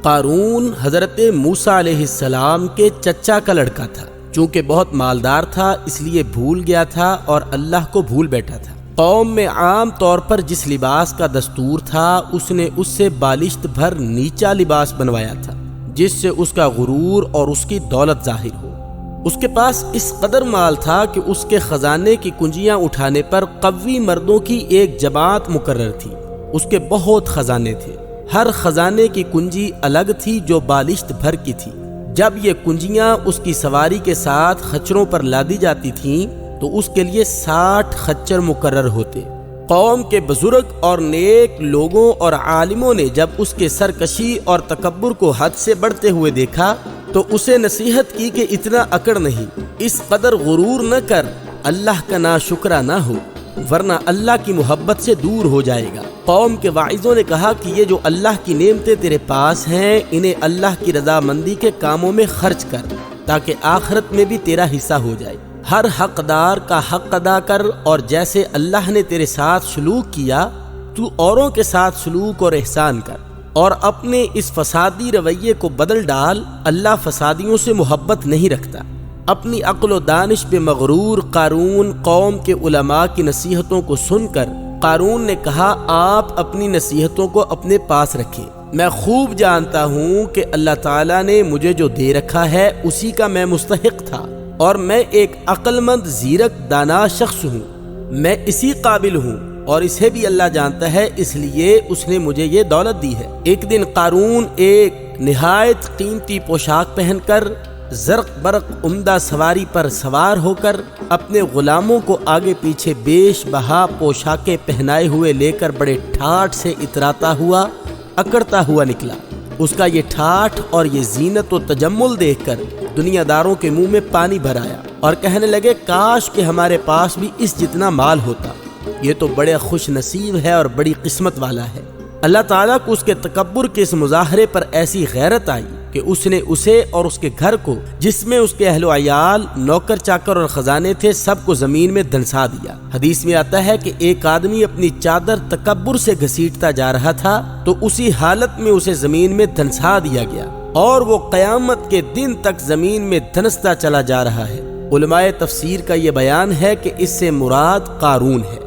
قارون حضرت موسیٰ علیہ السلام کے چچا کا لڑکا تھا۔ چونکہ بہت مالدار تھا اس لیے بھول گیا تھا اور اللہ کو بھول بیٹھا تھا۔ قوم میں عام طور پر جس لباس کا دستور تھا اس نے اس سے بالشت بھر نیچا لباس بنوایا تھا، جس سے اس کا غرور اور اس کی دولت ظاہر ہو۔ اس کے پاس اس قدر مال تھا کہ اس کے خزانے کی کنجیاں اٹھانے پر قوی مردوں کی ایک جماعت مقرر تھی۔ اس کے بہت خزانے تھے، ہر خزانے کی کنجی الگ تھی جو بالشت بھر کی تھی۔ جب یہ کنجیاں اس کی سواری کے ساتھ خچروں پر لادی جاتی تھیں تو اس کے لیے 60 خچر مقرر ہوتے۔ قوم کے بزرگ اور نیک لوگوں اور عالموں نے جب اس کے سرکشی اور تکبر کو حد سے بڑھتے ہوئے دیکھا تو اسے نصیحت کی کہ اتنا اکڑ نہیں، اس قدر غرور نہ کر، اللہ کا ناشکرا نہ ہو، ورنہ اللہ کی محبت سے دور ہو جائے گا۔ قوم کے واعظوں نے کہا کہ یہ جو اللہ کی نعمتیں تیرے پاس ہیں انہیں اللہ کی رضامندی کے کاموں میں خرچ کر تاکہ آخرت میں بھی تیرا حصہ ہو جائے۔ ہر حقدار کا حق ادا کر، اور جیسے اللہ نے تیرے ساتھ سلوک کیا تو اوروں کے ساتھ سلوک اور احسان کر، اور اپنے اس فسادی رویے کو بدل ڈال۔ اللہ فسادیوں سے محبت نہیں رکھتا۔ اپنی عقل و دانش پہ مغرور قارون قوم کے علماء کی نصیحتوں کو سن کر قارون نے کہا، آپ اپنی نصیحتوں کو اپنے پاس رکھیں، میں خوب جانتا ہوں کہ اللہ تعالیٰ نے مجھے جو دے رکھا ہے اسی کا میں مستحق تھا، اور میں ایک عقل مند زیرک دانا شخص ہوں، میں اسی قابل ہوں، اور اسے بھی اللہ جانتا ہے، اس لیے اس نے مجھے یہ دولت دی ہے۔ ایک دن قارون ایک نہایت قیمتی پوشاک پہن کر زرق برق عمدہ سواری پر سوار ہو کر اپنے غلاموں کو آگے پیچھے بیش بہا پوشاکیں پہنائے ہوئے لے کر بڑے ٹھاٹھ سے اتراتا ہوا اکڑتا ہوا نکلا۔ اس کا یہ ٹھاٹھ اور یہ زینت و تجمل دیکھ کر دنیا داروں کے منہ میں پانی بھر آیا اور کہنے لگے، کاش کہ ہمارے پاس بھی اس جتنا مال ہوتا، یہ تو بڑے خوش نصیب ہے اور بڑی قسمت والا ہے۔ اللہ تعالیٰ کو اس کے تکبر کے اس مظاہرے پر ایسی غیرت آئی کہ اس نے اسے اور اس کے گھر کو، جس میں اس کے اہل و عیال، نوکر چاکر اور خزانے تھے، سب کو زمین میں دھنسا دیا۔ حدیث میں آتا ہے کہ ایک آدمی اپنی چادر تکبر سے گھسیٹتا جا رہا تھا تو اسی حالت میں اسے زمین میں دھنسا دیا گیا، اور وہ قیامت کے دن تک زمین میں دھنستا چلا جا رہا ہے۔ علماء تفسیر کا یہ بیان ہے کہ اس سے مراد قارون ہے۔